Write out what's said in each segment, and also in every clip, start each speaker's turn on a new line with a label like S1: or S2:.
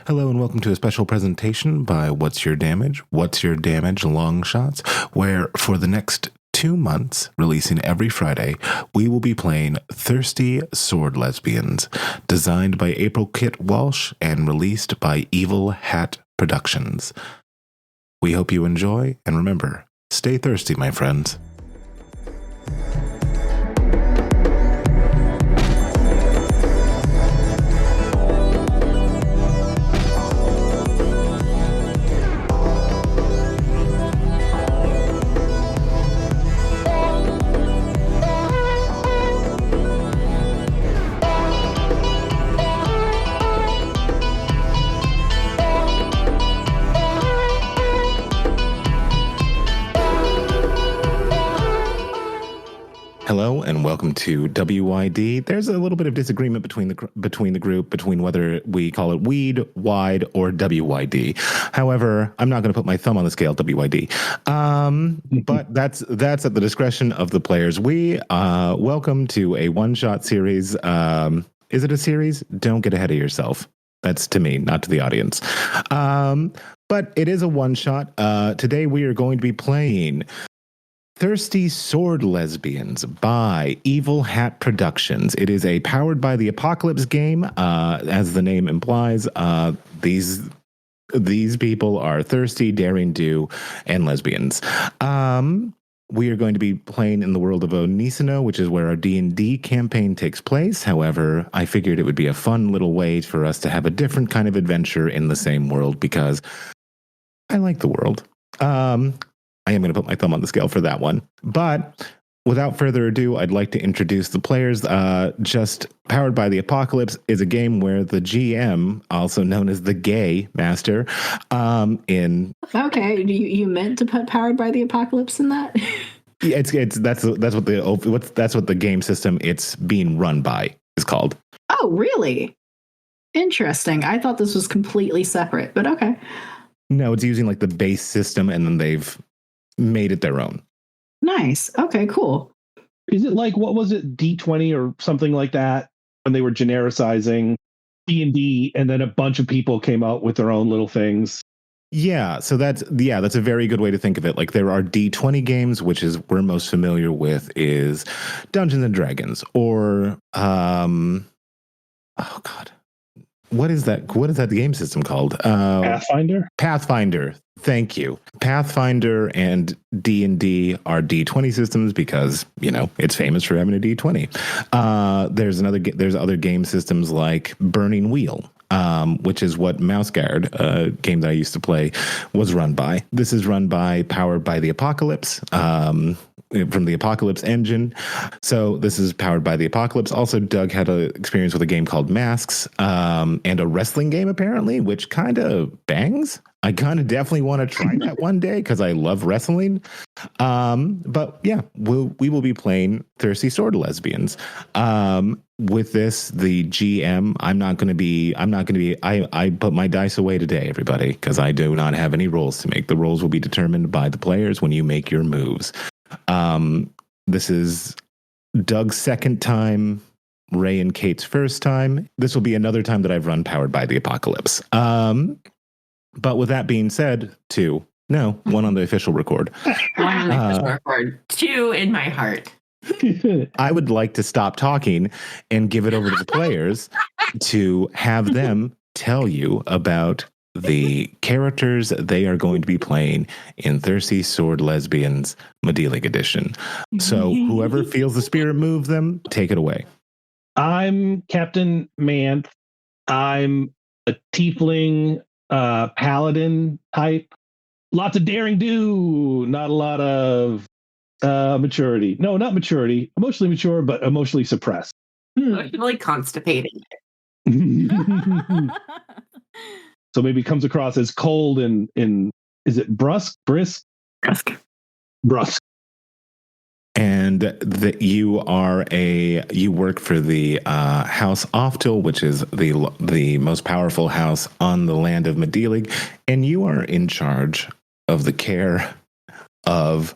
S1: Hello and welcome to a special presentation by What's Your Damage? What's Your Damage Longshots, where for the next 2 months, releasing every Friday, we will be playing Thirsty Sword Lesbians, designed by April Kit Walsh and released by Evil Hat Productions. We hope you enjoy, and remember, stay thirsty, my friends. Hello and welcome to WYD. There's a little bit of disagreement between the group between whether we call it WYD, WYD, or WYD. However, I'm not going to put my thumb on the scale, WYD. But that's at the discretion of the players. We welcome to a one-shot series. Is it a series? Don't get ahead of yourself. That's to me, not to the audience. But it is a one-shot. Today we are going to be playing Thirsty Sword Lesbians by Evil Hat Productions. It is a powered by the apocalypse game. As the name implies, these people are thirsty, daring do, and lesbians. We are going to be playing in the world of Onisino, which is where our D&D campaign takes place. However, I figured it would be a fun little way for us to have a different kind of adventure in the same world because I like the world. I am going to put my thumb on the scale for that one. But without further ado, I'd like to introduce the players. Just Powered by the Apocalypse is a game where the GM, also known as the Gay Master,
S2: Okay, you meant to put Powered by the Apocalypse in that?
S1: Yeah, that's what the game system it's being run by is called.
S2: Oh, really? Interesting. I thought this was completely separate, but okay.
S1: No, it's using like the base system, and then they've made it their own.
S2: Nice. Okay, cool.
S3: Is it like, what was it, D20 or something like that, when they were genericizing D&D, and then a bunch of people came out with their own little things?
S1: Yeah, so that's a very good way to think of it. Like there are D20 games, which is we're most familiar with is Dungeons and Dragons, or oh god, what is that game system called? Pathfinder. Thank you. Pathfinder and D&D are D20 systems because, it's famous for having a D20. There's other game systems like Burning Wheel, which is what Mouseguard, a game that I used to play, was run by. This is run by Powered by the Apocalypse, from the Apocalypse engine. So this is Powered by the Apocalypse. Also, Doug had an experience with a game called Masks, and a wrestling game, apparently, which kind of bangs. I kind of definitely want to try that one day because I love wrestling. But yeah, we will be playing Thirsty Sword Lesbians. With this, the GM, I put my dice away today, everybody, because I do not have any rolls to make. The rolls will be determined by the players when you make your moves. This is Doug's second time, Ray and Kate's first time. This will be another time that I've run Powered by the Apocalypse. But with that being said, one on the official record.
S4: One on the official record. 2 in my heart.
S1: I would like to stop talking and give it over to the players to have them tell you about the characters they are going to be playing in Thirsty Sword Lesbians Magdilig Edition. So whoever feels the spirit move them, take it away.
S3: I'm Captain Manth. I'm a tiefling paladin type. Lots of daring do, not a lot of maturity. No, not maturity. Emotionally mature, but emotionally suppressed.
S4: Emotionally constipated.
S3: So maybe it comes across as cold and is it brusque? Brusque.
S1: And that you work for the House Oftil, which is the most powerful house on the land of Magdilig, and you are in charge of the care of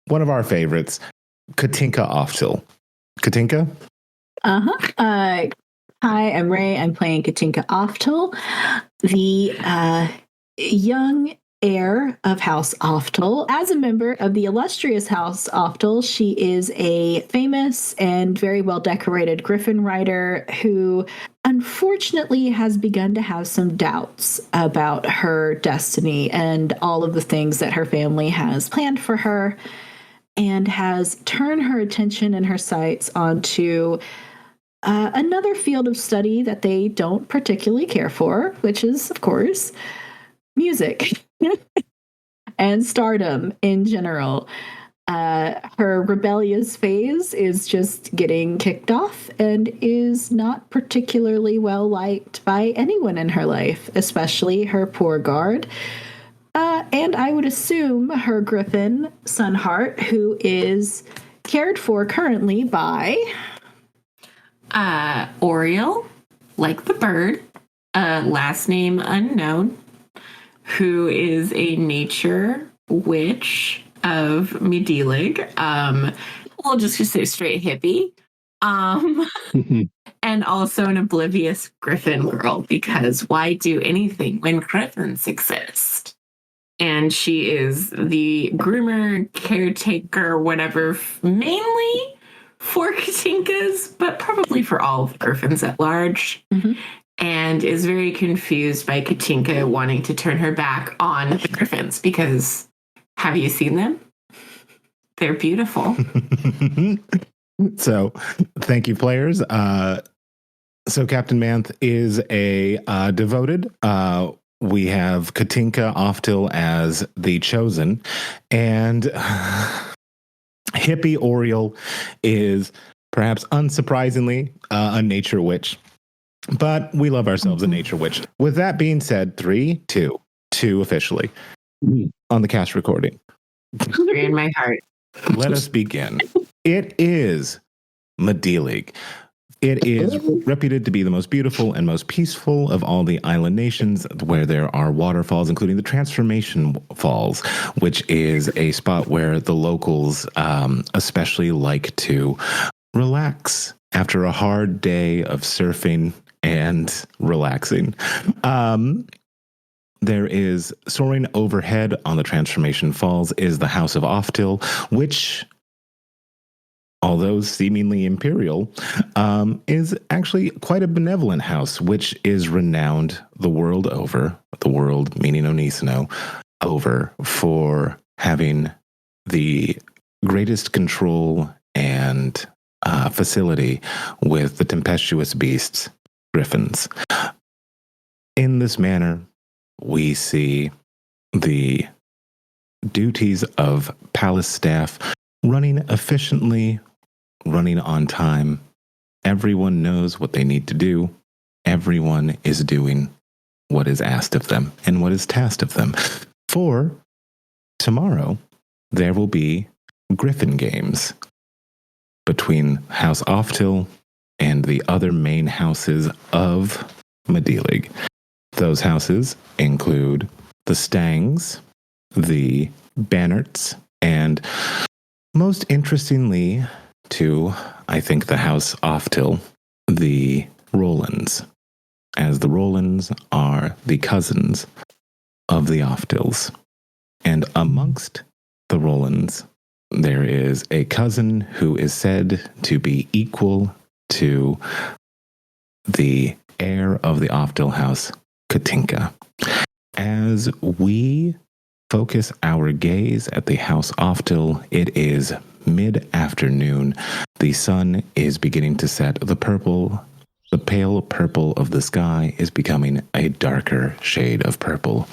S1: one of our favorites, Katinka Oftil. Katinka?
S2: Hi, I'm Ray. I'm playing Katinka Oftil, the young heir of House Oftil. As a member of the illustrious House Oftil, she is a famous and very well decorated Griffin rider who unfortunately has begun to have some doubts about her destiny and all of the things that her family has planned for her, and has turned her attention and her sights onto another field of study that they don't particularly care for, which is, of course, music and stardom in general. Her rebellious phase is just getting kicked off and is not particularly well liked by anyone in her life, especially her poor guard. And I would assume her Griffin, Sunheart, who is cared for currently by
S4: Oriole, like the bird, last name unknown, who is a nature witch of Magdilig. We'll just say straight hippie. And also an oblivious Griffin girl, because why do anything when Griffins exist? And she is the groomer, caretaker, whatever, mainly for Katinkas, but probably for all of the Griffins at large.
S2: Mm-hmm.
S4: And is very confused by Katinka wanting to turn her back on the Griffins, because have you seen them? They're beautiful.
S1: So, thank you, players. So, Captain Manth is a devoted. We have Katinka Oftil as the chosen, and hippie Oriole is perhaps unsurprisingly a nature witch. But we love ourselves a nature witch. With that being said, 3, 2 officially on the cast recording.
S4: 3 in my heart.
S1: Let us begin. It is Magdilig. It is reputed to be the most beautiful and most peaceful of all the island nations, where there are waterfalls, including the Transformation Falls, which is a spot where the locals especially like to relax after a hard day of surfing and relaxing. There is soaring overhead on the Transformation Falls is the House of Oftil, which, although seemingly imperial, is actually quite a benevolent house, which is renowned the world over, the world meaning Onisino, over for having the greatest control and facility with the tempestuous beasts, griffins. In this manner, we see the duties of palace staff running efficiently, running on time. Everyone knows what they need to do. Everyone is doing what is asked of them and what is tasked of them. For tomorrow, there will be Griffin Games between House Oftil and the other main houses of Magdilig. Those houses include the Stangs, the Bannerts, and most interestingly, to, I think, the House Oftil, the Rolands, as the Rolands are the cousins of the Oftils. And amongst the Rolands, there is a cousin who is said to be equal to the heir of the Oftil house, Katinka. As we focus our gaze at the House Oftil, it is mid-afternoon. The sun is beginning to set. The pale purple of the sky is becoming a darker shade of purple,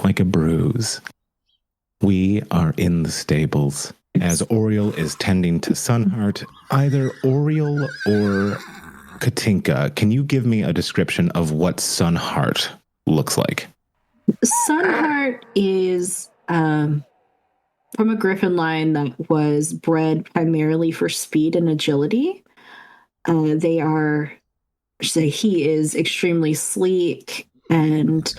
S1: like a bruise. We are in the stables as Oriole is tending to Sunheart. Either Oriole or Katinka, can you give me a description of what Sunheart looks like?
S2: Sunheart is from a griffin line that was bred primarily for speed and agility. He is extremely sleek, and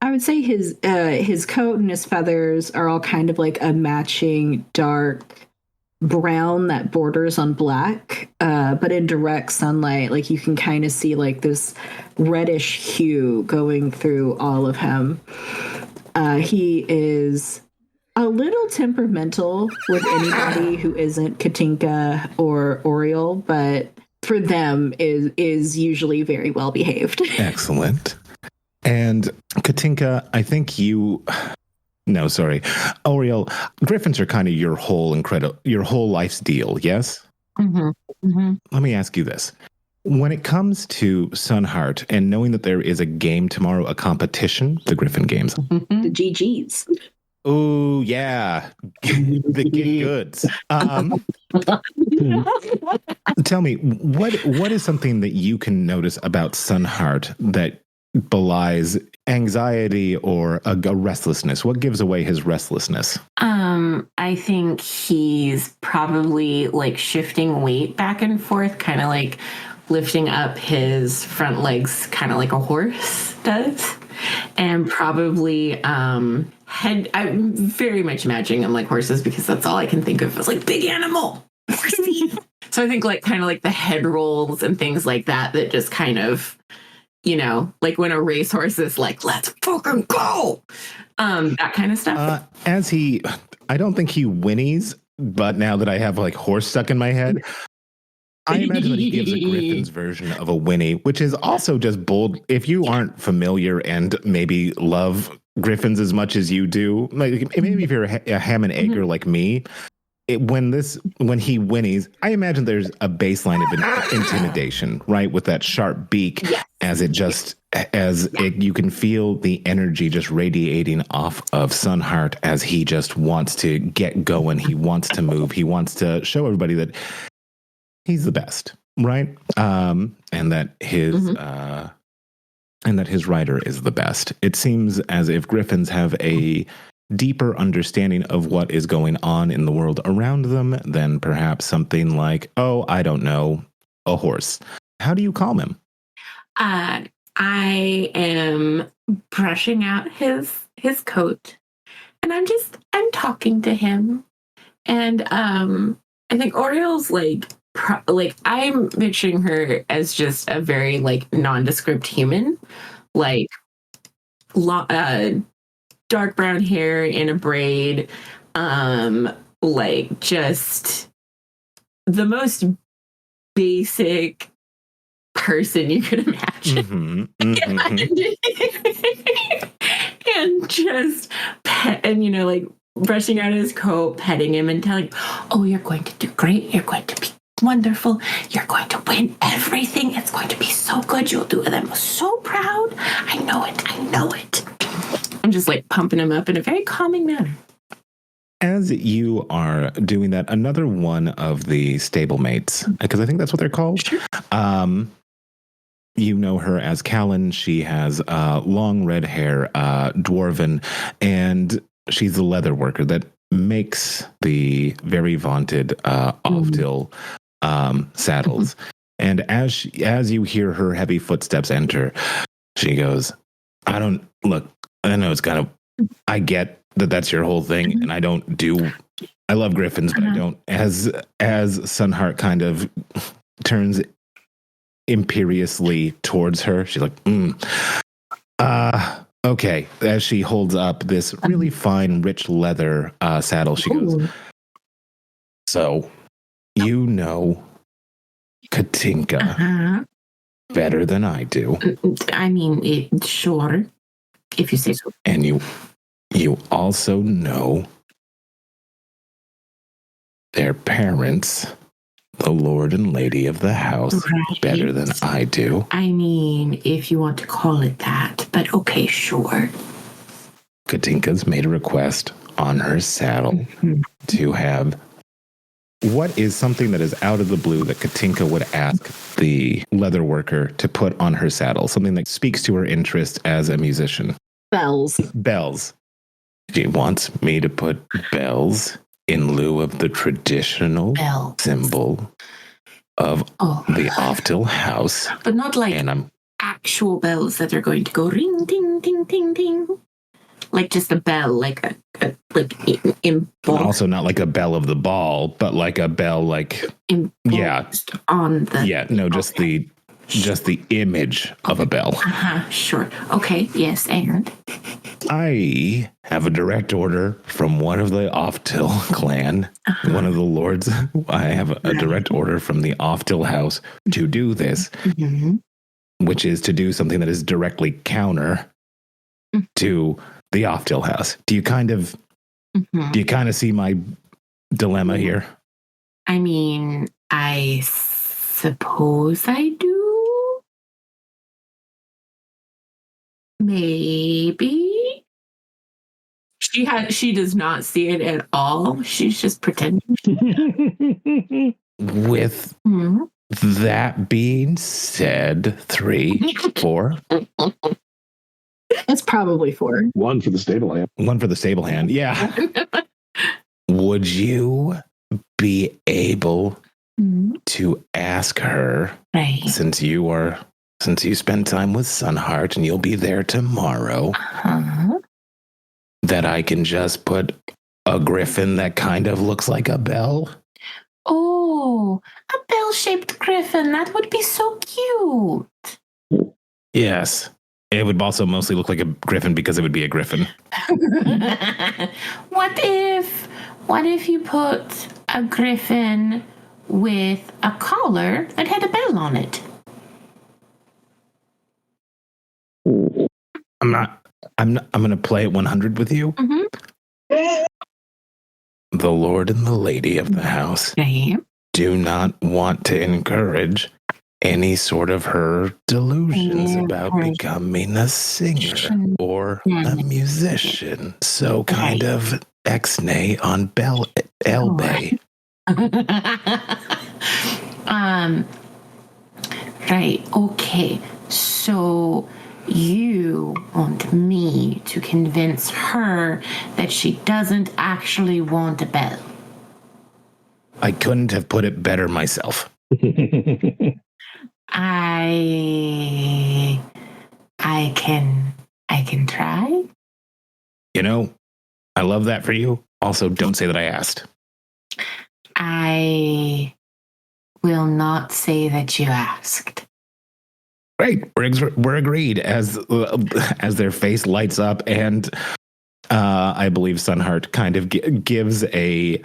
S2: I would say his coat and his feathers are all kind of like a matching dark brown that borders on black, but in direct sunlight, like you can kind of see like this reddish hue going through all of him. He is a little temperamental with anybody who isn't Katinka or Oriole, but for them is usually very well behaved.
S1: Excellent. And Katinka, I think no, sorry. Oriole, Griffins are kind of your whole life's deal, yes?
S4: Mm-hmm. Mm-hmm.
S1: Let me ask you this. When it comes to Sunheart and knowing that there is a game tomorrow, a competition, the Griffin Games.
S2: The GGs.
S1: Oh, yeah. The get goods. Tell me, what is something that you can notice about Sunheart that belies anxiety or a restlessness? What gives away his restlessness?
S4: I think he's probably like shifting weight back and forth, kind of like lifting up his front legs, kind of like a horse does. And probably I'm very much imagining him like horses because that's all I can think of. It's like big animal. Horsey. So I think like kind of like the head rolls and things like that just kind of, like when a racehorse is like, let's fucking go. That kind of stuff.
S1: I don't think he whinnies, but now that I have like horse stuck in my head, I imagine that he gives a Griffin's version of a whinny, which is also just bold. If you aren't familiar and maybe love Griffins as much as you do, like maybe if you're a ham and egger like me, when he whinnies, I imagine there's a baseline of intimidation, right? With that sharp beak, yes. You can feel the energy just radiating off of Sunheart as he just wants to get going. He wants to move. He wants to show everybody that he's the best, right? And that his rider is the best. It seems as if Griffins have a deeper understanding of what is going on in the world around them than perhaps something like, I don't know, a horse. How do you calm him?
S4: I am brushing out his coat, and I'm talking to him, and I think Oriole's like I'm picturing her as just a very like nondescript human, like dark brown hair in a braid, like just the most basic person you could imagine. And just like brushing out his coat, petting him and telling, you're going to do great, you're going to be wonderful, you're going to win everything, it's going to be so good, you'll do them so proud, I know it. I'm just like pumping him up in a very calming manner.
S1: As you are doing that, another one of the stablemates, because I think that's what they're called.
S4: Sure.
S1: You know her as Callan. She has long red hair, dwarven, and she's the leather worker that makes the very vaunted Oftil saddles. And as you hear her heavy footsteps enter, she goes, I know it's kind of, I get that that's your whole thing, and I love Griffins, but I don't, as Sunheart kind of turns imperiously towards her, she's like, okay. As she holds up this really fine, rich leather saddle, she goes, so, Katinka better than I do.
S4: I mean, sure, if you say so.
S1: And you also know their parents, the lord and lady of the house, right, better than I do.
S4: I mean, if you want to call it that, but okay, sure.
S1: Katinka's made a request on her saddle to have what is something that is out of the blue that Katinka would ask the leather worker to put on her saddle, something that speaks to her interest as a musician.
S2: Bells.
S1: She wants me to put bells in lieu of the traditional symbol of the Oftil house.
S4: But not like actual bells that are going to go ring, ding, ding, ding, ding. like just a bell, like a like in
S1: And also not like a bell of the ball, but like a bell, like
S4: on the
S1: just the image of a bell.
S4: Sure. Okay. Yes, and
S1: I have a direct order from one of the Oftil clan, one of the lords. I have a direct order from the Oftil house to do this, which is to do something that is directly counter to the Oftil house. Do you kind of see my dilemma here?
S4: I mean, I suppose I do. Maybe. She does not see it at all. She's just pretending.
S1: With that being said, 3, 4.
S2: It's probably 4.
S3: 1 for the stable hand.
S1: 1 for the stable hand. Yeah. Would you be able to ask her, since you spend time with Sunheart and you'll be there tomorrow, that I can just put a griffin that kind of looks like a bell?
S4: Oh, a bell-shaped griffin. That would be so cute.
S1: Yes. It would also mostly look like a griffin because it would be a griffin.
S4: What if you put a griffin with a collar that had a bell on it?
S1: I'm going to play it 100 with you. The Lord and the Lady of the house do not want to encourage any sort of her delusions about becoming a singer or a musician. So kind of ex-nay on Bell Elbay.
S4: Right. Okay. So you want me to convince her that she doesn't actually want a bell?
S1: I couldn't have put it better myself.
S4: I can try.
S1: You know, I love that for you. Also, don't say that I asked.
S4: I will not say that you asked.
S1: Great, we're agreed. As their face lights up, and I believe Sunheart kind of gives a.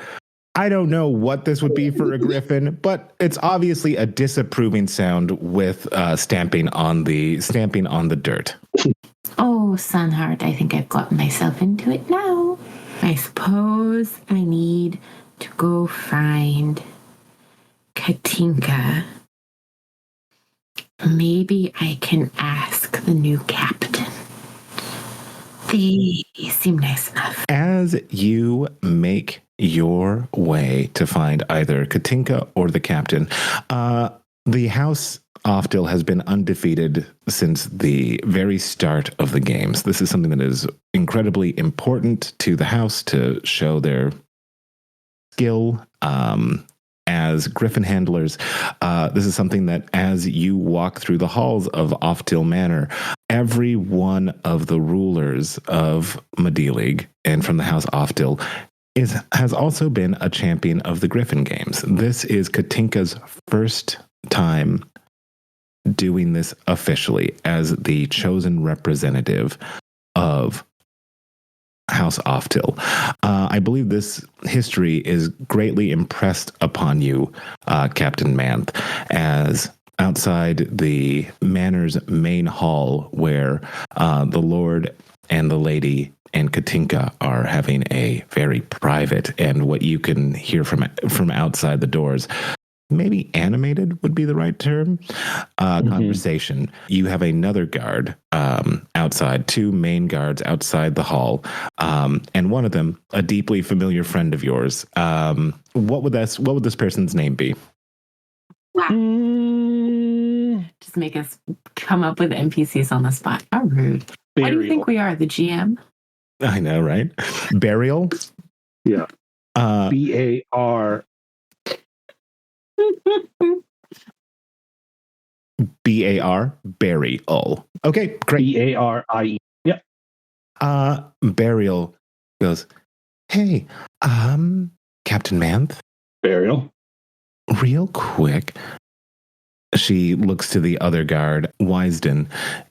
S1: I don't know what this would be for a griffin, but it's obviously a disapproving sound with stamping on the dirt.
S4: Oh, Sunheart, I think I've gotten myself into it now. I suppose I need to go find Katinka. Maybe I can ask the new captain. They seem nice enough.
S1: As you make your way to find either Katinka or the captain, the house Oftil has been undefeated since the very start of the games. This is something that is incredibly important to the house to show their skill as griffin handlers. This is something that as you walk through the halls of Oftil Manor, every one of the rulers of Magdilig and from the house Oftil has also been a champion of the Griffin Games. This is Katinka's first time doing this officially as the chosen representative of House Oftil. I believe this history is greatly impressed upon you, Captain Manth, as outside the manor's main hall where the Lord and the Lady and Katinka are having a very private and what you can hear from outside the doors, maybe animated would be the right term, conversation. You have another guard outside, 2 main guards outside the hall, and one of them, a deeply familiar friend of yours. What would this person's name be?
S4: Wow. Just make us come up with NPCs on the spot. How rude. What do you think we are, the GM?
S1: I know, right? Burial?
S3: Yeah. BAR.
S1: BAR, Burial. Okay, great.
S3: BARIE. Yep.
S1: Burial goes, hey, Captain Manth,
S3: Burial.
S1: real quick. She looks to the other guard, Wisden,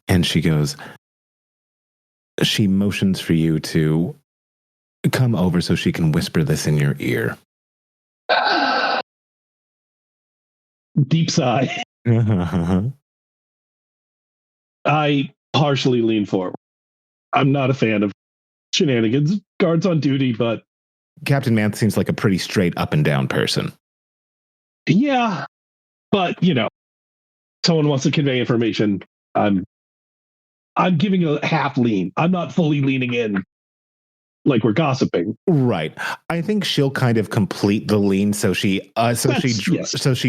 S1: and she goes, she motions for you to come over so she can whisper this in your ear.
S3: Deep sigh. I partially lean forward. I'm not a fan of shenanigans, guards on duty, but
S1: Captain Manth seems like a pretty straight up and down person.
S3: yeah, but someone wants to convey information. I'm giving a half lean. I'm not fully leaning in like we're gossiping.
S1: Right. I think she'll kind of complete the lean so she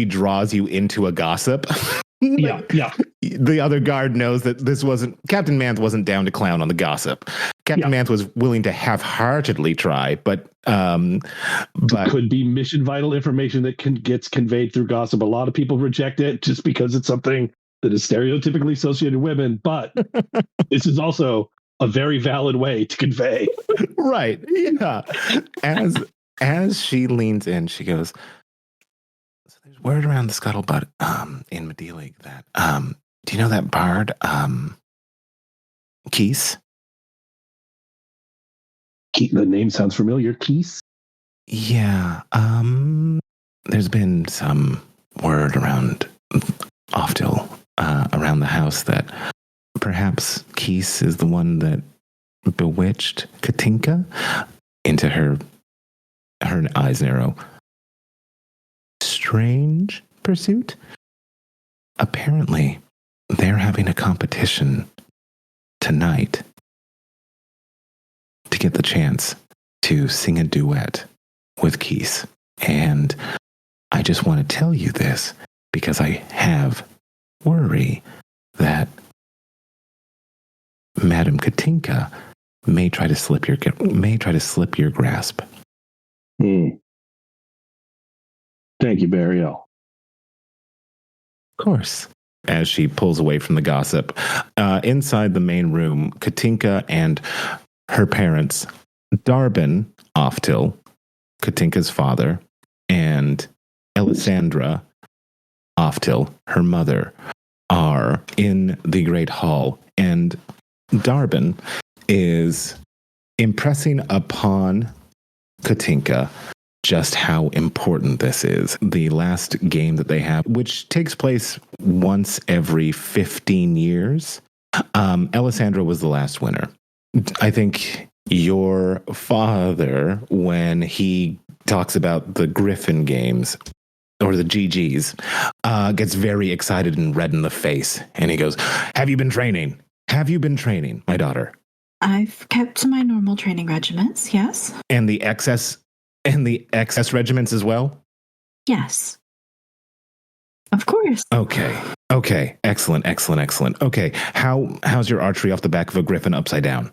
S1: draws you into a gossip.
S3: Yeah.
S1: The other guard knows that Captain Manth wasn't down to clown on the gossip. Captain Manth was willing to half-heartedly try, but
S3: could be mission vital information that gets conveyed through gossip. A lot of people reject it just because it's something that is stereotypically associated with women, but this is also a very valid way to convey.
S1: Right. Yeah. As she leans in, she goes, so there's word around the scuttlebutt in Magdilig that do you know that bard Keese?
S3: The name sounds familiar. Keese?
S1: Yeah. There's been some word around Oftil, around the house, that perhaps Keese is the one that bewitched Katinka into her eyes narrow. Strange pursuit? Apparently, they're having a competition tonight to get the chance to sing a duet with Keese. And I just want to tell you this because I have worry that Madam Katinka may try to slip your grasp.
S3: Thank you, Burial.
S1: Of course. As she pulls away from the gossip, inside the main room, Katinka and her parents, Darbin Oftil, Katinka's father, and Elisandra Oftil, her mother, are in the Great Hall, and Darbin is impressing upon Katinka just how important this is. The last game that they have, which takes place once every 15 years, Elisandra was the last winner. I think your father, when he talks about the Griffin Games, or the GGs, gets very excited and red in the face. And he goes, Have you been training, my daughter?
S2: I've kept to my normal training regiments, yes.
S1: And the excess regiments as well?
S2: Yes. Of course.
S1: Okay. Excellent. Okay. How's your archery off the back of a griffin upside down?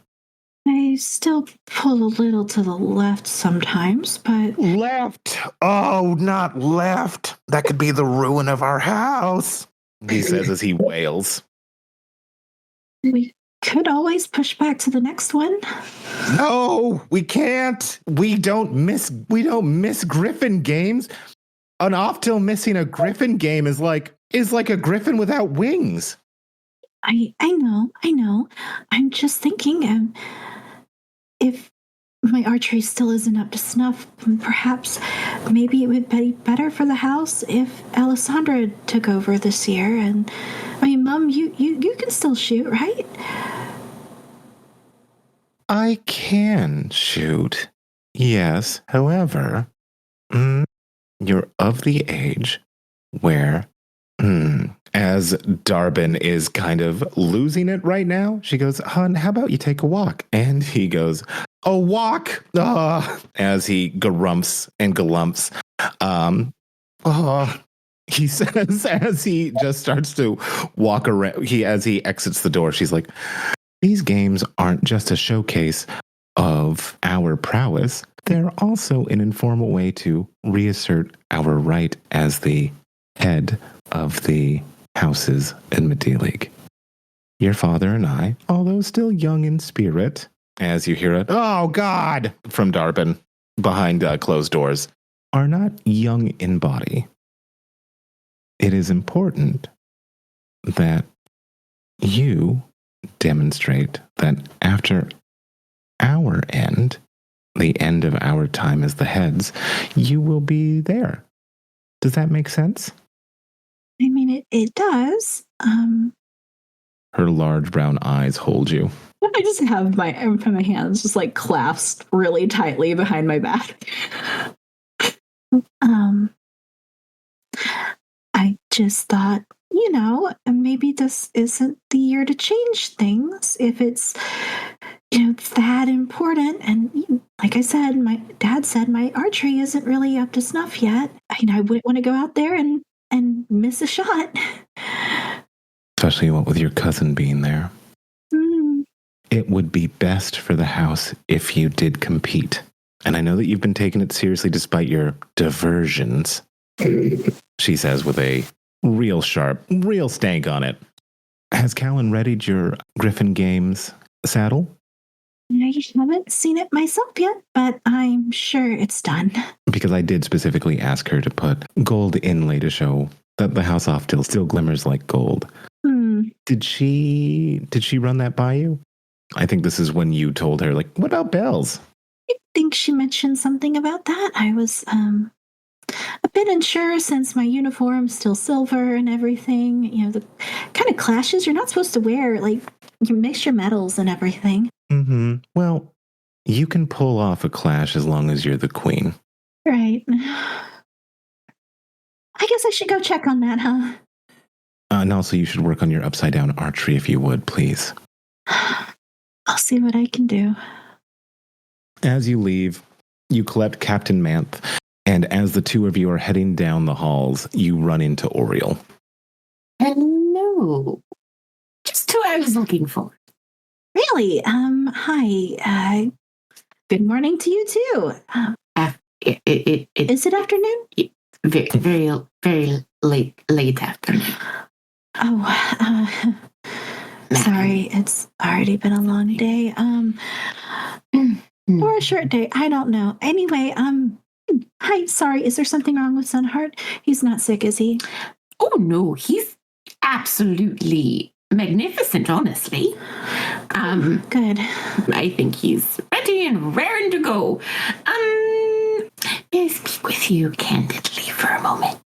S2: I still pull a little to the left sometimes, but...
S1: Left? Oh, not left. That could be the ruin of our house, he says as he wails.
S2: We could always push back to the next one.
S1: No, we can't. We don't miss Griffin games. An Oftil missing a Griffin game is like a griffin without wings.
S2: I know. I'm just thinking, if my archery still isn't up to snuff, perhaps maybe it would be better for the house if Alessandra took over this year. And I mean, Mom, you can still shoot, right?
S1: I can shoot, yes. However, you're of the age where, as Darbin is kind of losing it right now, she goes, Hon, how about you take a walk? And he goes, a walk? As he garumps and galumps. He says, as he just starts to walk around, as he exits the door, she's like, these games aren't just a showcase of our prowess. They're also an informal way to reassert our right as the head of the houses in Magdilig. Your father and I, although still young in spirit, as you hear it, "Oh, God," from Darbin behind closed doors, "are not young in body. It is important that you demonstrate that after our end, the end of our time as the heads, you will be there. Does that make sense?"
S2: I mean, it does.
S1: Her large brown eyes hold you.
S2: I just have my hands just like clasped really tightly behind my back. I just thought, maybe this isn't the year to change things if it's, that important. And like I said, my dad said my archery isn't really up to snuff yet. I wouldn't want to go out there and miss a shot.
S1: Especially what with your cousin being there.
S2: Mm.
S1: It would be best for the house if you did compete. And I know that you've been taking it seriously despite your diversions, she says with a real sharp, real stank on it. Has Callan readied your Griffin Games saddle?
S2: I haven't seen it myself yet, but I'm sure it's done.
S1: Because I did specifically ask her to put gold inlay to show that the House Oftil still glimmers like gold. Did she run that by you? I think this is when you told her, like, what about bells?
S2: I think she mentioned something about that. I was a bit unsure since my uniform's still silver and everything. The kind of clashes you're not supposed to wear, like you mix your metals and everything.
S1: Mm-hmm. Well, you can pull off a clash as long as you're the queen.
S2: Right. I guess I should go check on that, huh?
S1: And also you should work on your upside down archery if you would, please.
S2: I'll see what I can do.
S1: As you leave, you collect Captain Manth, and as the two of you are heading down the halls, you run into Oriole.
S4: Hello. Just who I was looking for.
S2: Really? Hi. Good morning to you too. Is it afternoon?
S4: Very, very late afternoon.
S2: Oh, sorry. It's already been a long day. Or a short day. I don't know. Anyway, hi. Sorry. Is there something wrong with Sunheart? He's not sick, is he?
S4: Oh no, he's absolutely magnificent. Honestly,
S2: good.
S4: I think he's ready and raring to go. May I speak with you candidly for a moment?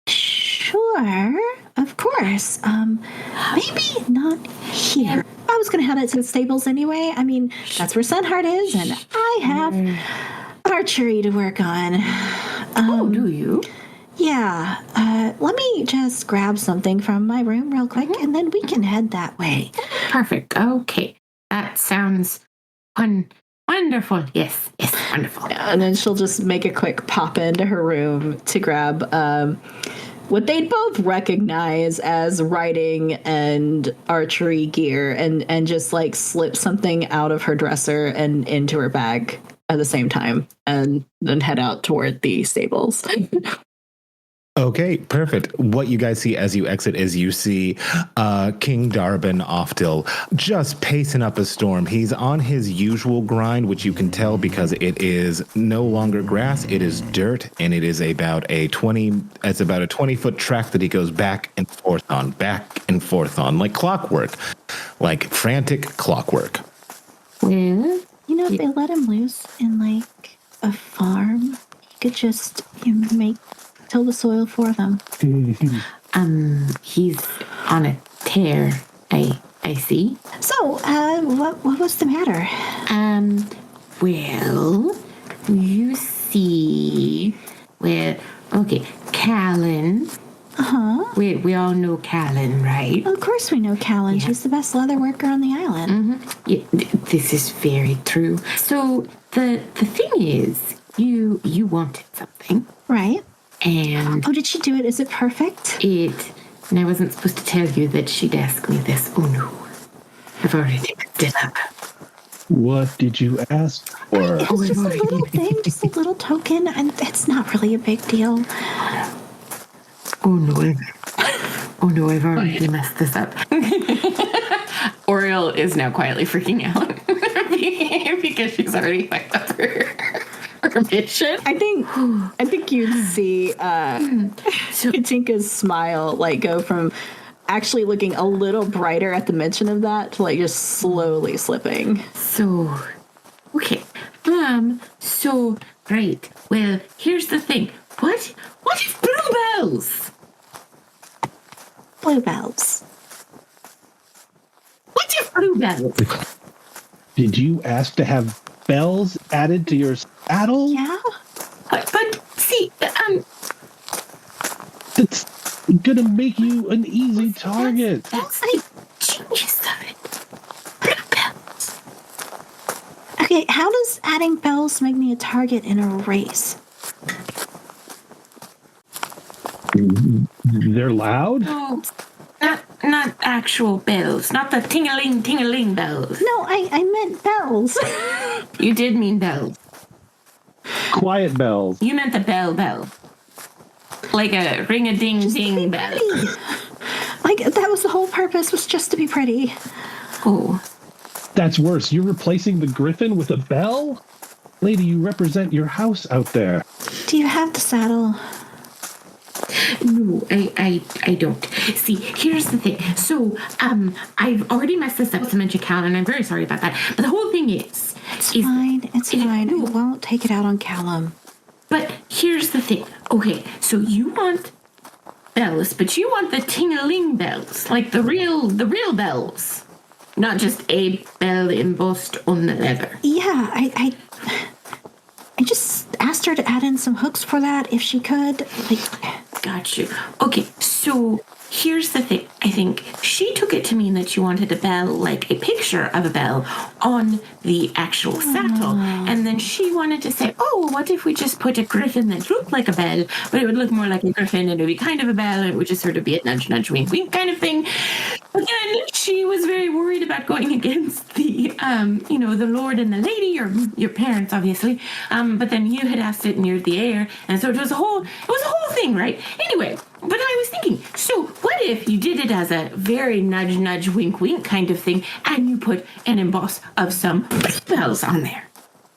S2: Sure, of course. Maybe not here. I was going to head out to the stables anyway. I mean, that's where Sunheart is, and I have archery to work on.
S4: Do you?
S2: Yeah. Let me just grab something from my room real quick, and then we can head that way.
S4: Perfect. Okay. That sounds wonderful. Yes, wonderful.
S2: And then she'll just make a quick pop into her room to grab what they'd both recognize as riding and archery gear, and just like slip something out of her dresser and into her bag at the same time, and then head out toward the stables.
S1: Okay, perfect. What you guys see as you exit is you see King Darbin Oftil just pacing up a storm. He's on his usual grind, which you can tell because it is no longer grass, it is dirt, and it is about a 20-foot track that he goes back and forth on, like clockwork, like frantic clockwork.
S4: Well,
S2: If they let him loose in like a farm, he could just till the soil for them.
S4: He's on a tear. I see.
S2: So, what was the matter?
S4: Well, you see, Callan. We all know Callan, right?
S2: Of course we know Callan.
S4: Yeah.
S2: She's the best leather worker on the island.
S4: Yeah, this is very true. So the thing is, you wanted something,
S2: Right.
S4: and
S2: Oh, did she do it? Is it perfect?
S4: and I wasn't supposed to tell you that she'd ask me this. Oh no, I've already mixed it up.
S3: What did you ask for?
S2: It's just a little thing, just a little token, and it's not really a big deal.
S4: Oh no, I've already messed this up. Oriole is now quietly freaking out because she's already fucked up her mission.
S2: I think you'd see Katinka's smile like go from actually looking a little brighter at the mention of that to like just slowly slipping.
S4: So, okay. So, right. Well, here's the thing. What if bluebells?
S2: Bluebells.
S4: What if bluebells?
S3: Did you ask to have bells added to your saddle?
S2: Yeah.
S4: But see,
S3: That's gonna make you an easy target.
S4: that's the genius of it. Bluebells.
S2: Okay, how does adding bells make me a target in a race?
S3: They're loud?
S4: No, not actual bells. Not the ting-a-ling bells.
S2: No, I meant bells.
S4: You did mean bells.
S3: Quiet bells.
S4: You meant the bell. Like a ring-a-ding-ding bell.
S2: Pretty. Like, that was the whole purpose, was just to be pretty.
S4: Oh.
S3: That's worse. You're replacing the griffin with a bell? Lady, you represent your house out there.
S2: Do you have the saddle?
S4: No, I don't. See, here's the thing. So, I've already messed this up with dementia Cal, and I'm very sorry about that. But the whole thing is...
S2: It's fine.
S4: No.
S2: I won't take it out on Callum.
S4: But here's the thing. Okay, so you want bells, but you want the ting-a-ling bells. Like the real bells. Not just a bell embossed on the leather.
S2: Yeah, I just asked her to add in some hooks for that if she could. Like,
S4: Got you. Okay, so here's the thing. I think she took it to mean that you wanted a bell, like a picture of a bell, on the actual saddle. And then she wanted to say, oh, well, what if we just put a griffin that looked like a bell, but it would look more like a griffin and it would be kind of a bell and it would just sort of be a nudge, nudge, wink, wink kind of thing. But then she was very worried about going against the, the Lord and the Lady, your parents, obviously. But then you had asked it and you're the heir. And so it was a whole thing, right? Anyway, but I was thinking, so what if you did it as a very nudge, nudge, wink, wink kind of thing, and you put an emboss of some bells on there?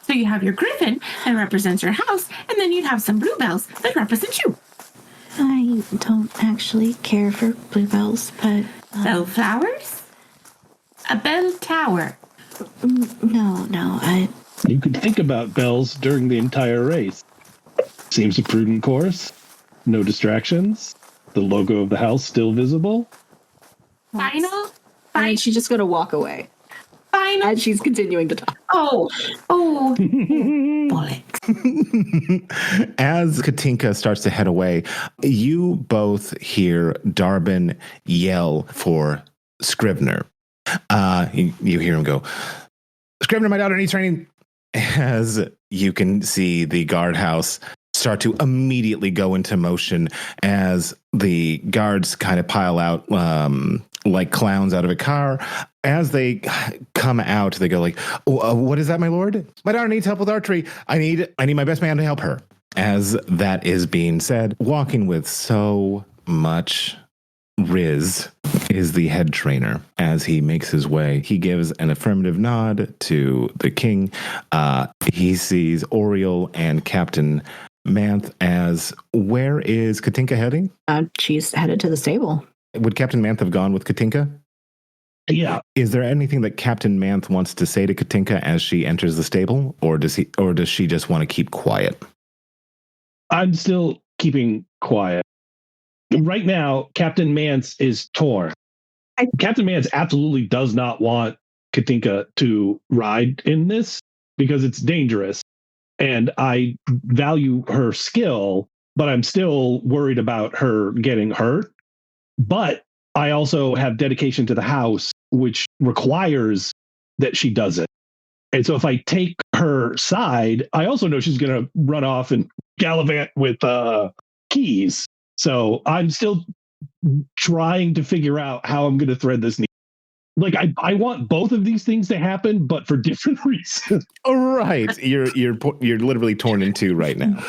S4: So you have your griffin that represents your house, and then you'd have some bluebells that represent you.
S2: I don't actually care for bluebells, but...
S4: Bellflowers? A bell tower.
S2: No,
S3: You could think about bells during the entire race. Seems a prudent course. No distractions. The logo of the house still visible.
S4: Final?
S2: And she's just going to walk away
S4: Final?
S2: as she's continuing to talk.
S4: Oh, bollocks.
S1: As Katinka starts to head away, you both hear Darbin yell for Scrivener. You hear him go, Scrivener, my daughter needs training. As you can see the guardhouse start to immediately go into motion as the guards kind of pile out like clowns out of a car. As they come out, they go like, what is that, my lord? My daughter needs help with archery. I need my best man to help her. As that is being said, walking with so much Riz is the head trainer. As he makes his way, he gives an affirmative nod to the king. He sees Oriole and Captain Manth as, where is Katinka heading?
S2: She's headed to the stable.
S1: Would Captain Manth have gone with Katinka?
S3: Yeah.
S1: Is there anything that Captain Manth wants to say to Katinka as she enters the stable, or does she just want to keep quiet?
S3: I'm still keeping quiet. Right now, Captain Manth is torn. Captain Manth absolutely does not want Katinka to ride in this because it's dangerous. And I value her skill, but I'm still worried about her getting hurt. But I also have dedication to the house, which requires that she does it. And so if I take her side, I also know she's going to run off and gallivant with keys. So I'm still trying to figure out how I'm going to thread this needle. Like I want both of these things to happen, but for different reasons.
S1: Right, you're literally torn in two right now.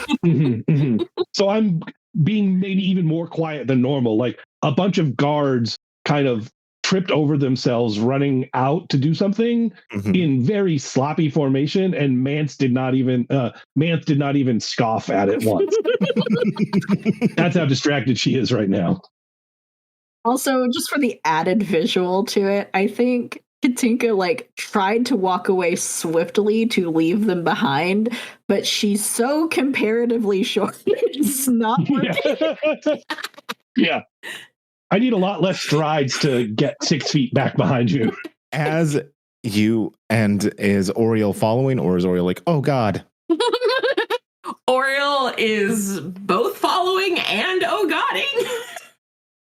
S3: So I'm being maybe even more quiet than normal. Like a bunch of guards kind of tripped over themselves running out to do something in very sloppy formation, and Manth did not even scoff at it once. That's how distracted she is right now.
S2: Also, just for the added visual to it, I think Katinka tried to walk away swiftly to leave them behind, but she's so comparatively short, it's not working.
S3: Yeah. I need a lot less strides to get 6 feet back behind you.
S1: As you, and is Oriole following, or is Oriole like, oh God?
S4: Oriole is both following and oh-godding.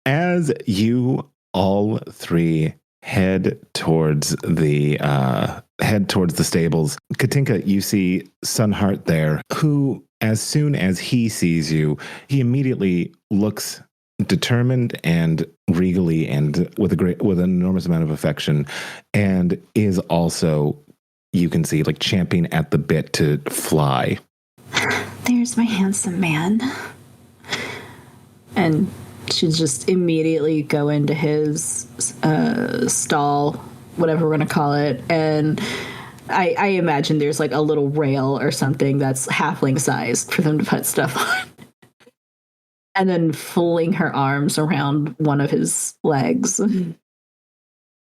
S1: As you all three head towards the stables, Katinka, you see Sunheart there, who, as soon as he sees you, he immediately looks determined and regally and with an enormous amount of affection, and is also, you can see, champing at the bit to fly.
S2: There's my handsome man. And she'd just immediately go into his stall, whatever we're going to call it, and I imagine there's a little rail or something that's halfling sized for them to put stuff on. And then fling her arms around one of his legs.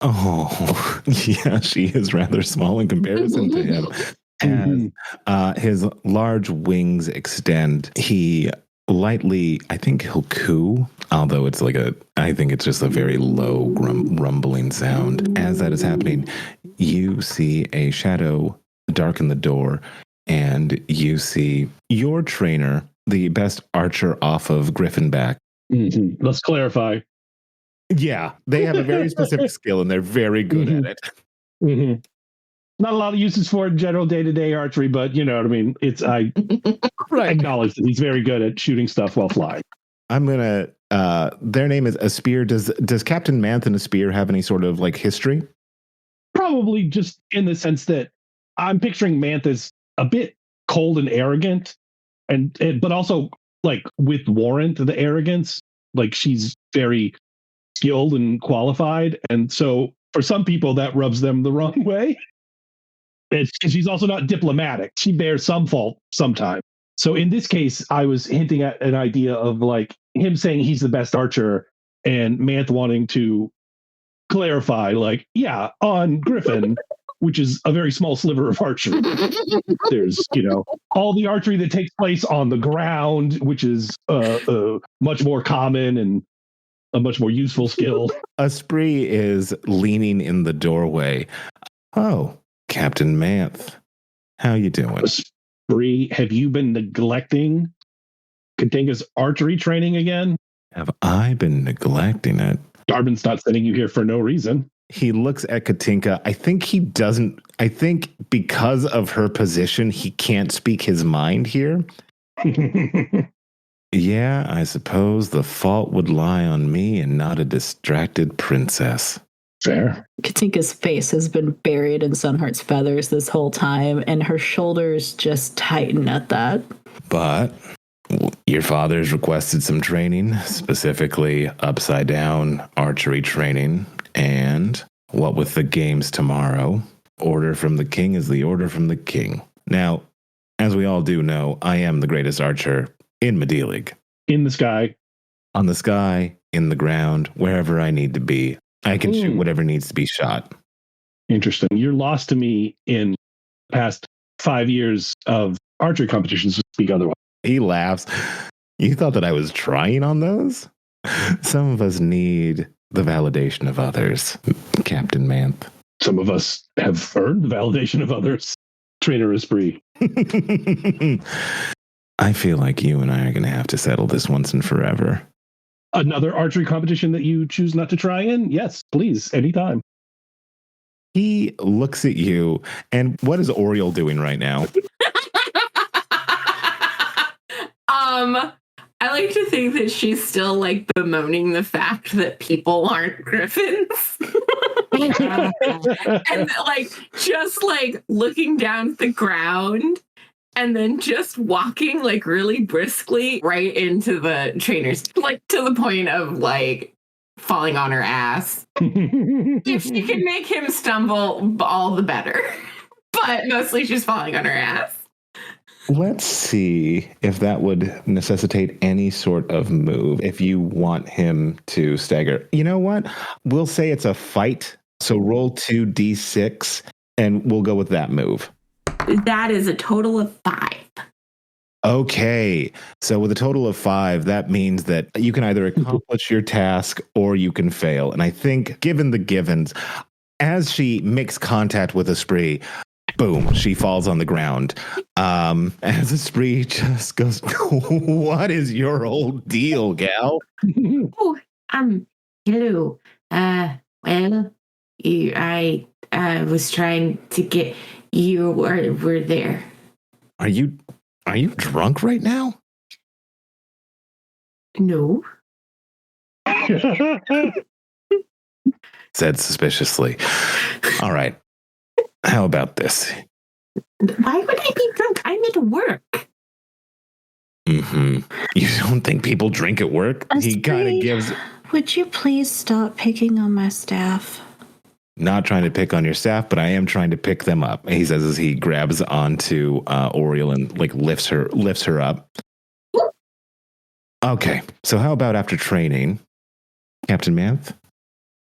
S1: Oh, yeah, she is rather small in comparison to him. As his large wings extend, he lightly, I think he'll coo, although it's I think it's just a very low rumbling sound. As that is happening, you see a shadow darken the door, and you see your trainer, the best archer off of Griffin back.
S3: Let's clarify.
S1: Yeah, they have a very specific skill, and they're very good at it.
S3: Not a lot of uses for it in general day-to-day archery, but you know what I mean. I acknowledge that he's very good at shooting stuff while flying.
S1: I'm gonna. Their name is Aspear. Does Captain Manth and Aspear have any sort of history?
S3: Probably just in the sense that I'm picturing Manth as a bit cold and arrogant, but also with warrant the arrogance. She's very skilled and qualified, and so for some people that rubs them the wrong way. It's because she's also not diplomatic. She bears some fault sometimes. So in this case, I was hinting at an idea of him saying he's the best archer and Manth wanting to clarify, on Griffin, which is a very small sliver of archery. There's, all the archery that takes place on the ground, which is much more common and a much more useful skill.
S1: Asprey is leaning in the doorway. Oh, Captain Manth, how you doing?
S3: Bree, have you been neglecting Katinka's archery training again?
S1: Have I been neglecting it?
S3: Darwin's not sending you here for no reason.
S1: He looks at Katinka. I think he doesn't. I think because of her position, he can't speak his mind here. Yeah, I suppose the fault would lie on me and not a distracted princess.
S3: Fair.
S2: Katinka's face has been buried in Sunheart's feathers this whole time, and her shoulders just tighten at that.
S1: But your father's requested some training, specifically upside down archery training, and what with the games tomorrow, order from the king is the order from the king. Now, as we all do know, I am the greatest archer in Magdilig.
S3: In the sky.
S1: On the sky, in the ground, wherever I need to be. I can shoot whatever needs to be shot.
S3: Interesting. You're lost to me in the past 5 years of archery competitions, to speak otherwise.
S1: He laughs. You thought that I was trying on those? Some of us need the validation of others, Captain Manth.
S3: Some of us have earned the validation of others. Trainer Esprit.
S1: I feel like you and I are going to have to settle this once and forever.
S3: Another archery competition that you choose not to try in? Yes, please, anytime.
S1: He looks at you, and what is Oriole doing right now?
S4: I like to think that she's still bemoaning the fact that people aren't griffins. And just looking down at the ground and then just walking really briskly right into the trainers, to the point of falling on her ass. If she can make him stumble, all the better. But mostly she's falling on her ass.
S1: Let's see if that would necessitate any sort of move if you want him to stagger. You know what? We'll say it's a fight. So roll 2d6 and we'll go with that move.
S4: That is a total of 5.
S1: Okay. So with a total of 5, that means that you can either accomplish your task or you can fail. And I think given the givens, as she makes contact with Esprit, boom, she falls on the ground. As Esprit just goes, what is your old deal, gal?
S4: Oh, hello. Well, I was trying to get you were there.
S1: Are you drunk right now?
S4: No.
S1: Said suspiciously. All right. How about this?
S4: Why would I be drunk? I'm at work.
S1: Mm-hmm. You don't think people drink at work? He kind of gives...
S2: Would you please stop picking on my staff?
S1: Not trying to pick on your staff, but I am trying to pick them up. He says as he grabs onto Oriole and like lifts her up. Okay, so how about after training, Captain Manth?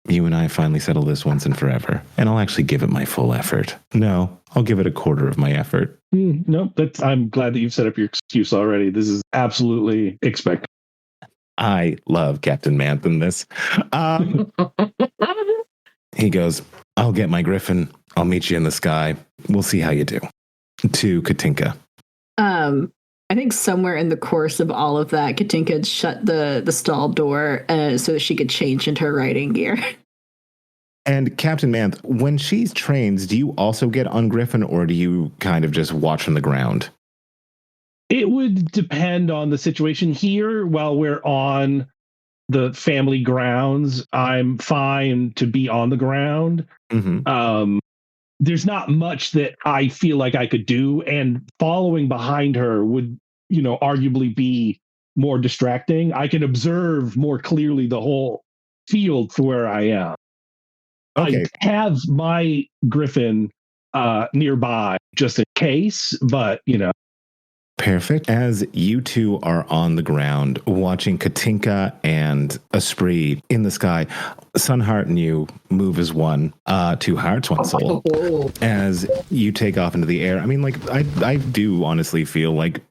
S1: You and I finally settle this once and forever, and I'll actually give it my full effort. No, I'll give it a quarter of my effort.
S3: Nope, I'm glad that you've set up your excuse already. This is absolutely expected.
S1: I love Captain Manth in this. He goes, I'll get my griffin. I'll meet you in the sky. We'll see how you do. To Katinka.
S2: I think somewhere in the course of all of that, Katinka had shut the stall door so that she could change into her riding gear.
S1: And Captain Manth, when she trains, do you also get on Griffin or do you kind of just watch from the ground?
S3: It would depend on the situation. Here, while we're on the family grounds, I'm fine to be on the ground.
S1: Mm-hmm.
S3: There's not much that I feel like I could do, and following behind her would, arguably be more distracting. I can observe more clearly the whole field for where I am.
S1: Okay.
S3: I have my griffin nearby just in case, but
S1: Perfect. As you two are on the ground watching Katinka and Esprit in the sky, Sunheart and you move as one to Heart's One Soul. As you take off into the air. I mean, like, I do honestly feel like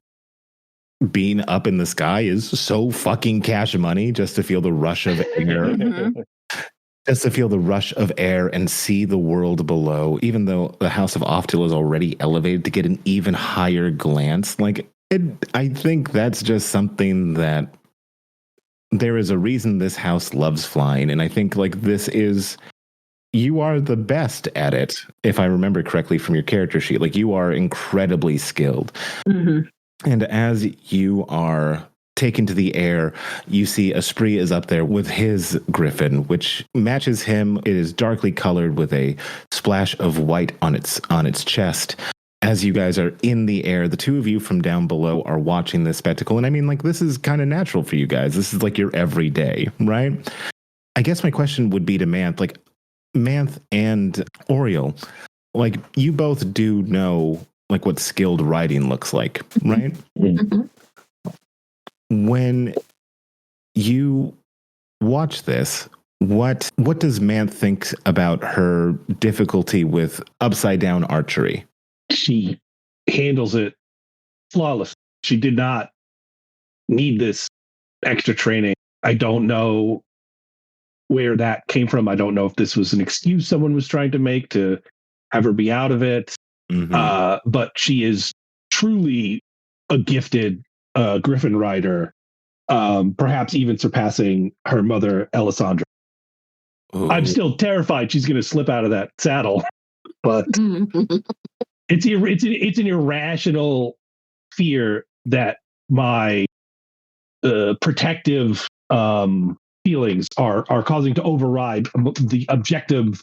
S1: being up in the sky is so fucking cash money just to feel the rush of air. Just to feel the rush of air and see the world below, even though the House of Oftil is already elevated, to get an even higher glance. Like, I think that's just something that there is a reason this house loves flying. And I think like you are the best at it, if I remember correctly from your character sheet. Like, you are incredibly skilled. Mm-hmm. And as you are taken to the air, you see Esprit is up there with his griffin, which matches him. It is darkly colored with a splash of white on its chest. As you guys are in the air, the two of you from down below are watching this spectacle. And I mean, like, this is kind of natural for you guys. This is like your everyday, right? I guess my question would be to Manth, like, Manth and Oriole, like, you both do know like what skilled riding looks like, right? Mm-hmm. When you watch this, what does Manth think about her difficulty with upside down archery?
S3: She handles it flawlessly. She did not need this extra training. I don't know where that came from. I don't know if this was an excuse someone was trying to make to have her be out of it. Mm-hmm. But she is truly a gifted Griffin rider, perhaps even surpassing her mother, Alessandra. Ooh. I'm still terrified she's going to slip out of that saddle, but it's an irrational fear that my protective feelings are causing to override the objective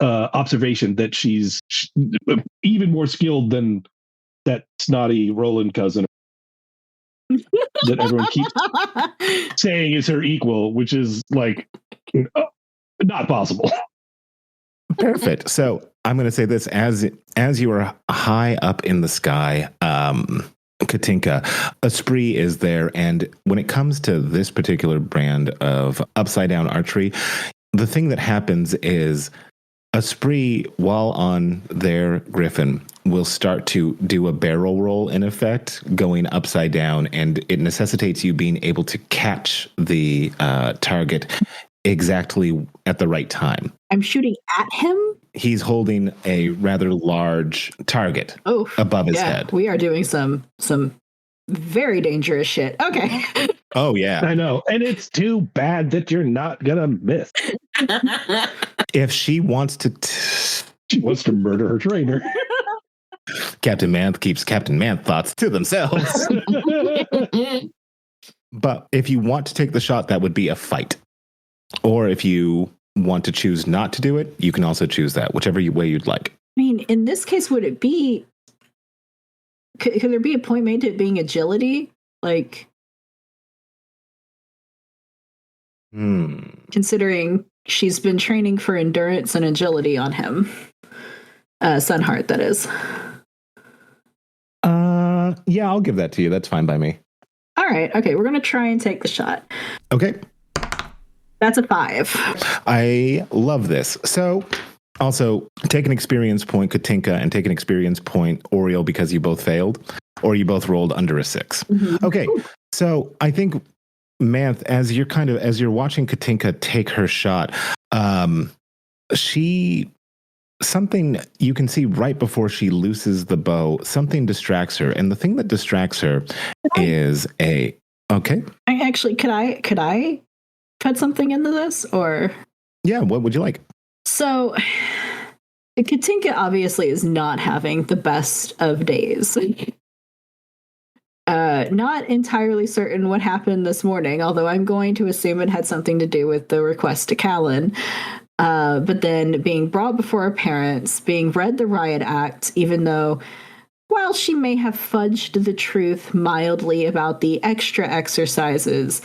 S3: observation that she's even more skilled than that snotty Roland cousin. that everyone keeps saying is her equal, which is like not possible.
S1: Perfect. So I'm going to say this as you are high up in the sky, Katinka, Esprit is there. And when it comes to this particular brand of upside down archery, the thing that happens is Esprit, while on their Griffin, will start to do a barrel roll in effect, going upside down, and it necessitates you being able to catch the target exactly at the right time.
S2: I'm shooting at him?
S1: He's holding a rather large target above his head.
S2: We are doing some very dangerous shit. Okay.
S1: Oh, yeah.
S3: I know. And it's too bad that you're not going to miss.
S1: If she wants to...
S3: She wants to murder her trainer.
S1: Captain Manth keeps Captain Manth thoughts to themselves. But if you want to take the shot, that would be a fight. Or if you want to choose not to do it, you can also choose that, whichever way you'd like.
S2: I mean, in this case, would it be... Could there be a point made to it being agility? Like... Considering she's been training for endurance and agility on him. Sunheart, that is.
S1: Yeah, I'll give that to you. That's fine by me.
S2: All right. Okay, we're going to try and take the shot.
S1: Okay.
S2: That's a 5.
S1: I love this. So, also, take an experience point, Katinka, and take an experience point, Oriole, because you both failed, or you both rolled under a 6. Mm-hmm. Okay, so I think, Manth, as you're watching Katinka take her shot, something you can see right before she looses the bow, something distracts her, and the thing that distracts her is okay.
S2: Could I put something into this, or
S1: yeah, what would you like?
S2: So, Katinka obviously is not having the best of days. Not entirely certain what happened this morning, although I'm going to assume it had something to do with the request to Callan. But then being brought before her parents, being read the riot act, even though while she may have fudged the truth mildly about the extra exercises,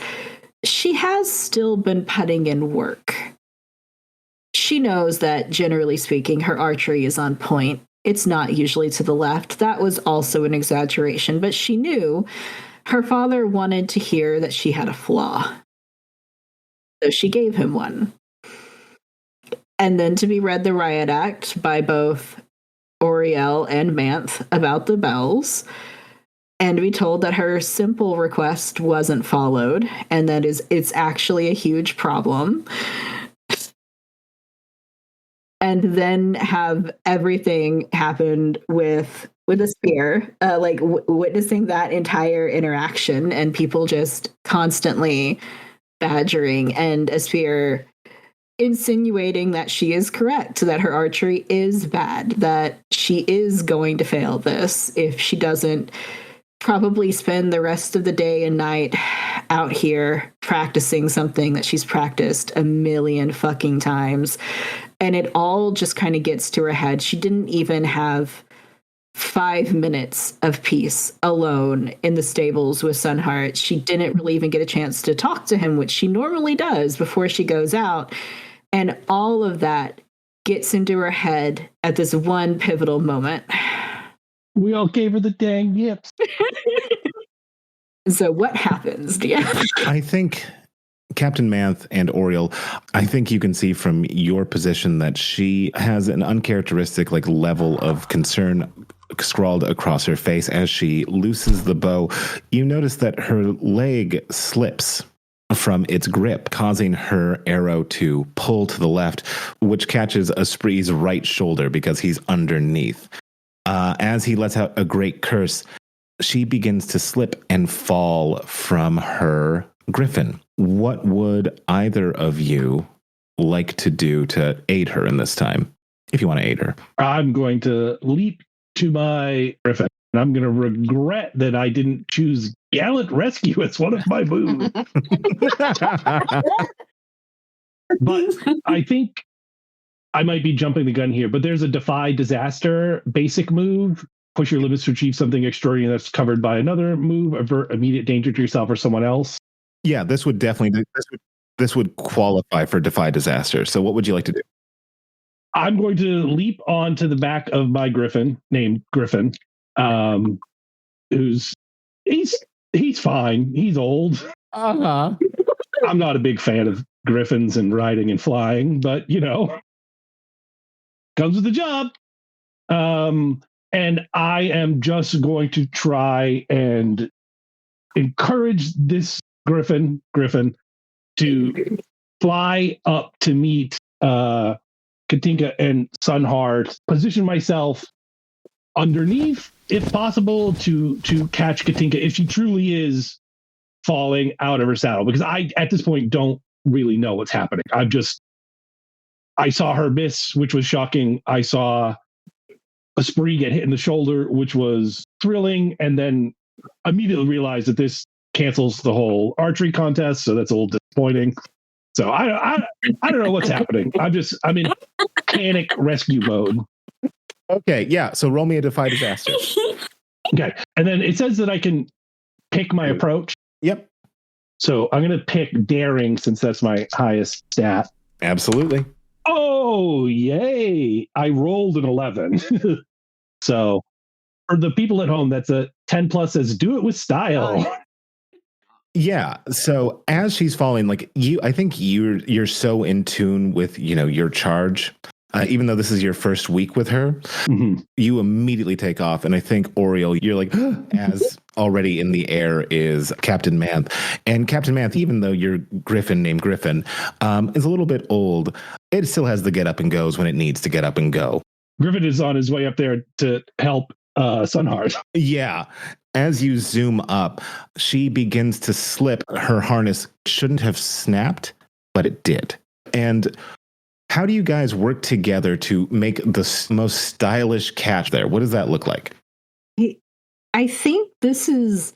S2: she has still been putting in work. She knows that, generally speaking, her archery is on point. It's not usually to the left. That was also an exaggeration, but she knew her father wanted to hear that she had a flaw. So she gave him one. And then to be read the riot act by both Oriole and Manth about the bells, and to be told that her simple request wasn't followed, and that it's actually a huge problem. And then have everything happen with a spear, witnessing that entire interaction and people just constantly badgering, and a spear insinuating that she is correct, that her archery is bad, that she is going to fail this if she doesn't probably spend the rest of the day and night out here practicing something that she's practiced a million fucking times. And it all just kind of gets to her head. She didn't even have 5 minutes of peace alone in the stables with Sunheart. She didn't really even get a chance to talk to him, which she normally does before she goes out. And all of that gets into her head at this one pivotal moment.
S3: We all gave her the dang yips.
S2: So what happens, Deanna?
S1: I think Captain Manth and Oriole, I think you can see from your position that she has an uncharacteristic level of concern scrawled across her face as she looses the bow. You notice that her leg slips from its grip, causing her arrow to pull to the left, which catches Esprit's right shoulder because he's underneath. As he lets out a great curse, she begins to slip and fall from her Griffin. What would either of you like to do to aid her in this time, if you want to aid her?
S3: I'm going to leap to my Griffin, and I'm going to regret that I didn't choose Gallant Rescue as one of my moves. But I think I might be jumping the gun here, but there's a Defy Disaster basic move push your limits to achieve something extraordinary that's covered by another move, avert immediate danger to yourself or someone else.
S1: Yeah, this would definitely this would qualify for defy disaster. So what would you like to do?
S3: I'm going to leap onto the back of my Griffin named Griffin, he's fine. He's old.
S1: Uh-huh.
S3: I'm not a big fan of Griffins and riding and flying, but comes with the job. And I am just going to try and encourage this Griffin to fly up to meet Katinka and Sunheart, position myself underneath, if possible, to catch Katinka if she truly is falling out of her saddle, because I, at this point, don't really know what's happening. I saw her miss, which was shocking. I saw a spree get hit in the shoulder, which was thrilling, and then immediately realized that this cancels the whole archery contest, so that's a little disappointing. So I don't know what's happening. I'm in panic rescue mode.
S1: Okay, yeah. So roll me a defy disaster.
S3: Okay, and then it says that I can pick my approach.
S1: Yep.
S3: So I'm going to pick daring since that's my highest stat.
S1: Absolutely.
S3: Oh, yay. I rolled an 11. So for the people at home, that's a 10 plus says do it with style.
S1: Yeah. So as she's falling, like I think you're so in tune with, your charge. Even though this is your first week with her, you immediately take off. And I think, Oriole, you're like, as already in the air is Captain Manth. And Captain Manth, even though your Griffin named Griffin, is a little bit old, it still has the get up and goes when it needs to get up and go.
S3: Griffin is on his way up there to help Sunheart.
S1: Yeah. As you zoom up, she begins to slip. Her harness shouldn't have snapped, but it did. And how do you guys work together to make the most stylish catch there? What does that look like?
S2: I think this is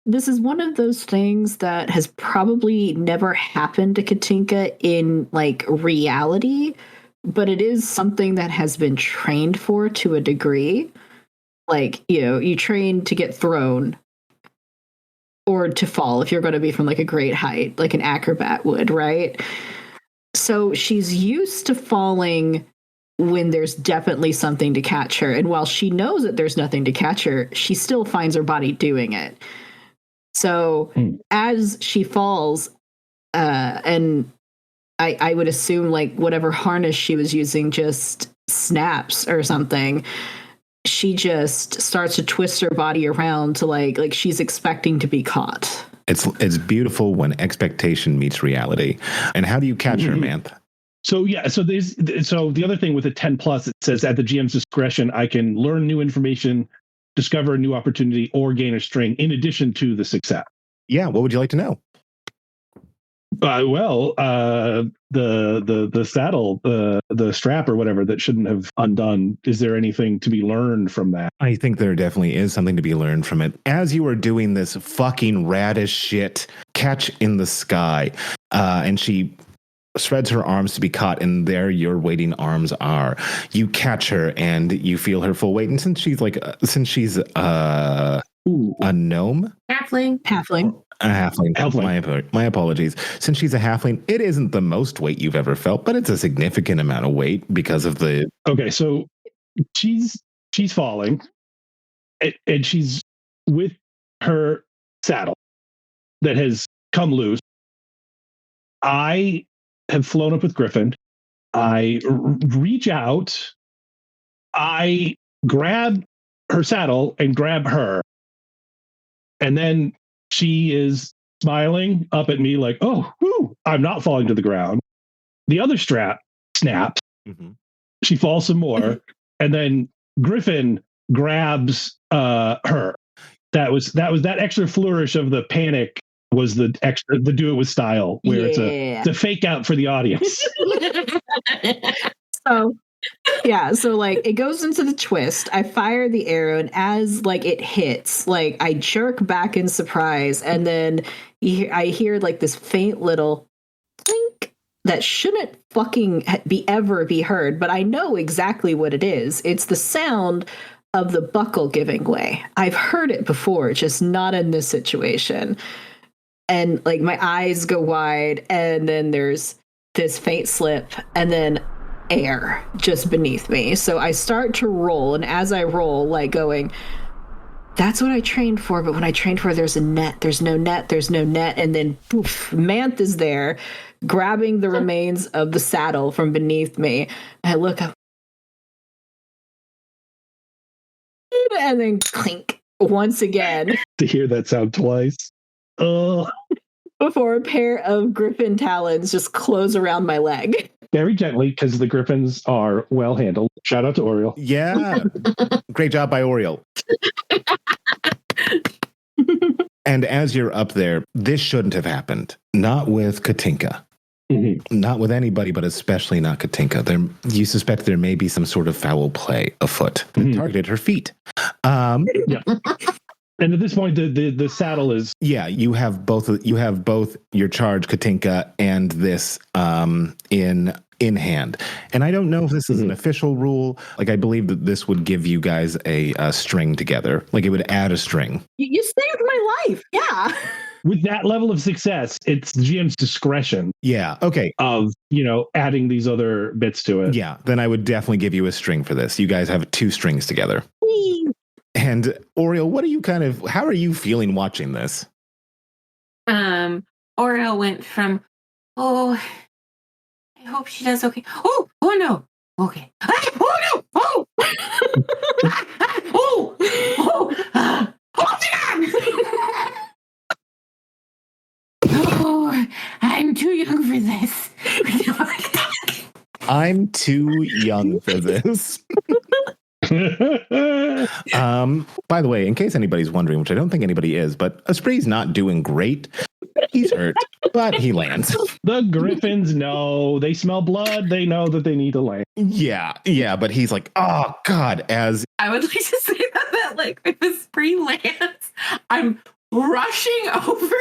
S2: one of those things that has probably never happened to Katinka in like reality, but it is something that has been trained for to a degree. Like, you train to get thrown or to fall if you're going to be from like a great height, like an acrobat would, right? So she's used to falling when there's definitely something to catch her. And while she knows that there's nothing to catch her, she still finds her body doing it. So as she falls, and I would assume like whatever harness she was using just snaps or something, she just starts to twist her body around to like she's expecting to be caught.
S1: It's beautiful when expectation meets reality. And how do you catch her, Manth?
S3: So the other thing with a 10 plus, it says at the GM's discretion, I can learn new information, discover a new opportunity, or gain a string in addition to the success.
S1: Yeah. What would you like to know?
S3: The saddle, the strap or whatever that shouldn't have undone. Is there anything to be learned from that?
S1: I think there definitely is something to be learned from it. As you are doing this fucking radish shit catch in the sky, and she spreads her arms to be caught, and there your waiting arms are. You catch her and you feel her full weight. And since she's a gnome?
S2: Halfling.
S1: A halfling. My apologies. Since she's a halfling, it isn't the most weight you've ever felt, but it's a significant amount of weight because of the...
S3: Okay, so she's falling, and she's with her saddle that has come loose. I have flown up with Griffin. I reach out. I grab her saddle and grab her. And then she is smiling up at me like, oh, whew, I'm not falling to the ground. The other strap snaps. Mm-hmm. She falls some more. And then Griffin grabs her. That extra flourish of the panic was the do it with style, where it's a fake out for the audience.
S2: So like it goes into the twist. I fire the arrow, and as like it hits, like I jerk back in surprise, and then I hear like this faint little clink that shouldn't fucking ever be heard, but I know exactly what it is. It's the sound of the buckle giving way. I've heard it before, just not in this situation. And like my eyes go wide, and then there's this faint slip, and then air just beneath me. So I start to roll, and as I roll, like going, that's what I trained for, but when I trained for, there's a net, there's no net, and then poof, Manth is there, grabbing the remains of the saddle from beneath me. I look up, and then clink once again.
S3: To hear that sound twice. Oh.
S2: Before a pair of griffin talons just close around my leg.
S3: Very gently, because the griffins are well handled. Shout out to Oriole.
S1: Yeah. Great job by Oriole. And as you're up there, this shouldn't have happened. Not with Katinka. Mm-hmm. Not with anybody, but especially not Katinka. You suspect there may be some sort of foul play afoot that targeted her feet.
S3: Yeah. And at this point, the saddle is...
S1: Yeah, you have both your charge, Katinka, and this in hand. And I don't know if this is an official rule. Like, I believe that this would give you guys a string together. Like, it would add a string.
S2: You saved my life. Yeah.
S3: With that level of success, it's GM's discretion.
S1: Yeah, okay.
S3: Of, adding these other bits to it.
S1: Yeah, then I would definitely give you a string for this. You guys have 2 strings together.
S2: Whee!
S1: And Oriole, how are you feeling watching this?
S4: Oriole went from, I hope she does okay. Oh no. Okay. Oh no. Oh. Hold on. Oh, I'm too young for this.
S1: I'm too young for this. By the way, in case anybody's wondering, which I don't think anybody is, but Espree's not doing great. He's hurt, but he lands.
S3: The griffins know. They smell blood. They know that they need to land.
S1: Yeah, but he's like, oh, God, as...
S4: I would like to say that like, if Espree lands, I'm rushing over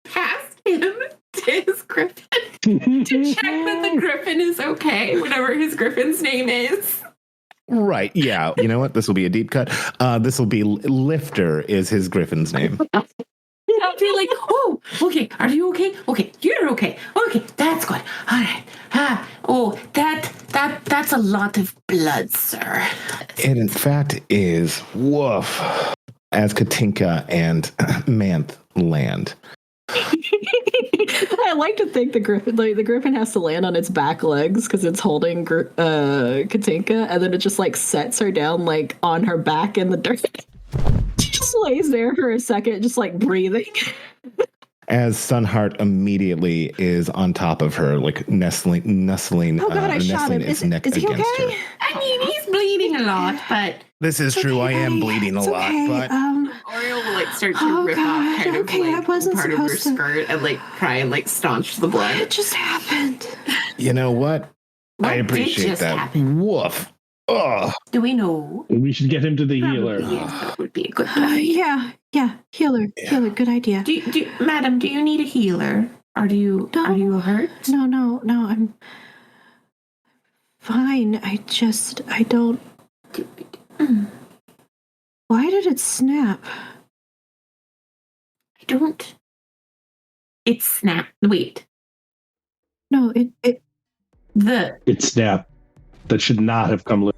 S4: past him to his griffin to check that the griffin is okay, whatever his griffin's name is.
S1: Right, yeah. You know what? This will be a deep cut. This will be Lifter is his griffin's name.
S4: I'll be like, oh, okay, are you okay? Okay, you're okay. Okay, that's good. All right. That's a lot of blood, sir.
S1: It in fact is woof. As Katinka and Manth land.
S2: I like to think the griffin has to land on its back legs because it's holding Katinka, and then it just like sets her down like on her back in the dirt. She just lays there for a second, just like breathing.
S1: As Sunheart immediately is on top of her, like nestling.
S2: Oh God, I shot him. Is he okay?
S1: Her.
S4: I mean, he's bleeding a lot, but
S1: this is true.
S2: Okay,
S1: I am bleeding a lot, but
S4: Oriole will like start to rip off kind of like part of her skirt and like try and like staunch the blood.
S2: It just happened.
S1: You know what? I
S4: What did
S1: appreciate
S4: just
S1: that.
S4: happen?
S1: Woof. Ugh.
S4: Do we know?
S3: We should get him to the healer.
S4: Yes, that would be a good idea.
S2: Yeah. Healer, good idea.
S4: Madam, do you need a healer? Are you hurt?
S2: No, I'm fine. I don't. Why did it snap?
S4: I don't. It snapped. Wait.
S2: No, it.
S3: It snapped. That should not have come loose.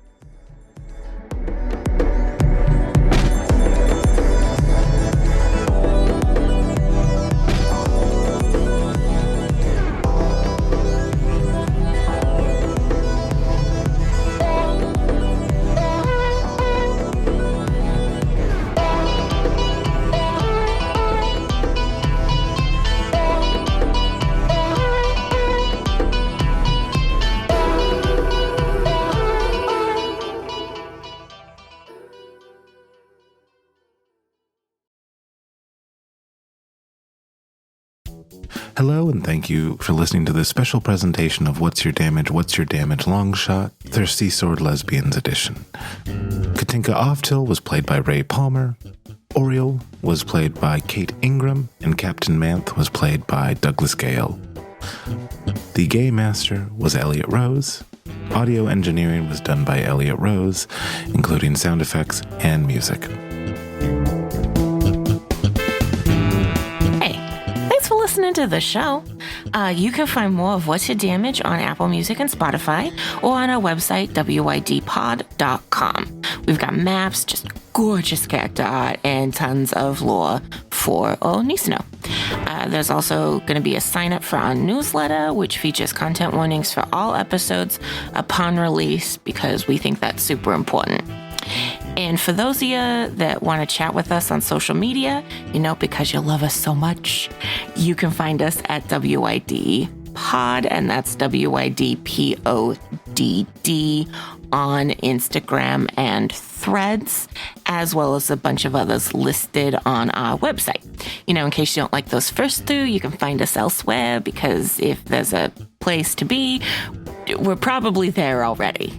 S1: Hello, and thank you for listening to this special presentation of What's Your Damage Longshot, Thirsty Sword Lesbians edition. Katinka Oftil was played by Ray Palmer, Oriole was played by Kate Ingram, and Captain Manth was played by Douglas Gale. The Game Master was Elliot Rose. Audio engineering was done by Elliot Rose, including sound effects and music.
S5: Hey, thanks for listening to the show. You can find more of What's Your Damage on Apple Music and Spotify, or on our website, wydpod.com. We've got maps, just gorgeous character art, and tons of lore for all needs to know. There's also going to be a sign up for our newsletter, which features content warnings for all episodes upon release, because we think that's super important. And for those of you that want to chat with us on social media, because you love us so much, you can find us at WYD Pod, and that's WYDPODD on Instagram and Threads, as well as a bunch of others listed on our website. In case you don't like those first two, you can find us elsewhere, because if there's a place to be, we're probably there already.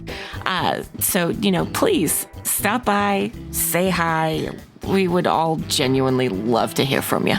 S5: So, please stop by, say hi. We would all genuinely love to hear from you.